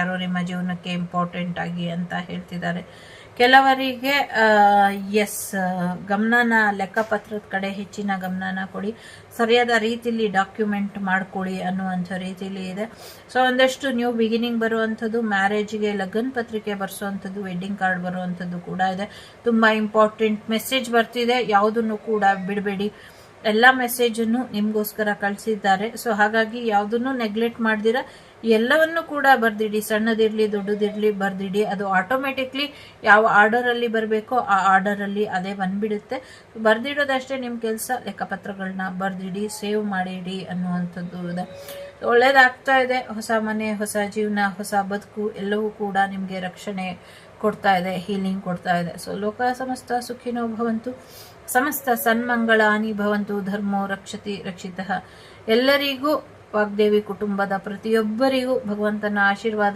ಯಾರೋ ನಿಮ್ಮ ಜೀವನಕ್ಕೆ ಇಂಪಾರ್ಟೆಂಟ್ ಆಗಿ ಅಂತ ಹೇಳ್ತಿದ್ದಾರೆ. ಕೆಲವರಿಗೆ ಎಸ್, ಗಮನನ ಲೆಕ್ಕಪತ್ರದ ಕಡೆ ಹೆಚ್ಚಿನ ಗಮನನ ಕೊಡಿ, ಸರಿಯಾದ ರೀತಿಯಲ್ಲಿ ಡಾಕ್ಯುಮೆಂಟ್ ಮಾಡ್ಕೊಳ್ಳಿ ಅನ್ನುವಂಥ ರೀತಿಯಲ್ಲಿ ಇದೆ. ಸೊ ಒಂದಷ್ಟು ನ್ಯೂ ಬಿಗಿನಿಂಗ್ ಬರುವಂಥದ್ದು, ಮ್ಯಾರೇಜ್ಗೆ ಲಗ್ನ ಪತ್ರಿಕೆ ಬರ್ಸೋವಂಥದ್ದು, ವೆಡ್ಡಿಂಗ್ ಕಾರ್ಡ್ ಬರುವಂಥದ್ದು ಕೂಡ ಇದೆ. ತುಂಬ ಇಂಪಾರ್ಟೆಂಟ್ ಮೆಸೇಜ್ ಬರ್ತಿದೆ, ಯಾವುದನ್ನು ಕೂಡ ಬಿಡಬೇಡಿ. ಎಲ್ಲ ಮೆಸೇಜನ್ನು ನಿಮಗೋಸ್ಕರ ಕಳಿಸಿದ್ದಾರೆ. ಸೊ ಹಾಗಾಗಿ ಯಾವುದನ್ನು ನೆಗ್ಲೆಕ್ಟ್ ಮಾಡ್ದಿರ ಎಲ್ಲವನ್ನು ಕೂಡ ಬರ್ದಿಡಿ, ಸಣ್ಣದಿರಲಿ ದೊಡ್ಡದಿರಲಿ ಬರ್ದಿಡಿ. ಅದು ಆಟೋಮೆಟಿಕ್ಲಿ ಯಾವ ಆರ್ಡರಲ್ಲಿ ಬರಬೇಕೋ ಆ ಆರ್ಡರಲ್ಲಿ ಅದೇ ಬಂದ್ಬಿಡುತ್ತೆ. ಬರ್ದಿಡೋದಷ್ಟೇ ನಿಮ್ಮ ಕೆಲಸ. ಲೆಕ್ಕಪತ್ರಗಳನ್ನ ಬರ್ದಿಡಿ, ಸೇವ್ ಮಾಡಿಡಿ ಅನ್ನುವಂಥದ್ದು ಇದೆ. ಒಳ್ಳೇದಾಗ್ತಾ ಇದೆ. ಹೊಸ ಮನೆ, ಹೊಸ ಜೀವನ, ಹೊಸ ಬದುಕು ಎಲ್ಲವೂ ಕೂಡ ನಿಮಗೆ ರಕ್ಷಣೆ ಕೊಡ್ತಾ ಇದೆ, ಹೀಲಿಂಗ್ ಕೊಡ್ತಾ ಇದೆ. ಸೊ ಲೋಕ ಸಮಸ್ತ ಸುಖಿನೋ ಭವಂತು, ಸಮಸ್ತ ಸನ್ಮಂಗಳಾನಿ ಭವಂತು, ಧರ್ಮೋ ರಕ್ಷತಿ ರಕ್ಷಿತಃ. ಎಲ್ಲರಿಗೂ ವಾಗ್ದೇವಿ ಕುಟುಂಬದ ಪ್ರತಿಯೊಬ್ಬರಿಗೂ ಭಗವಂತನ ಆಶೀರ್ವಾದ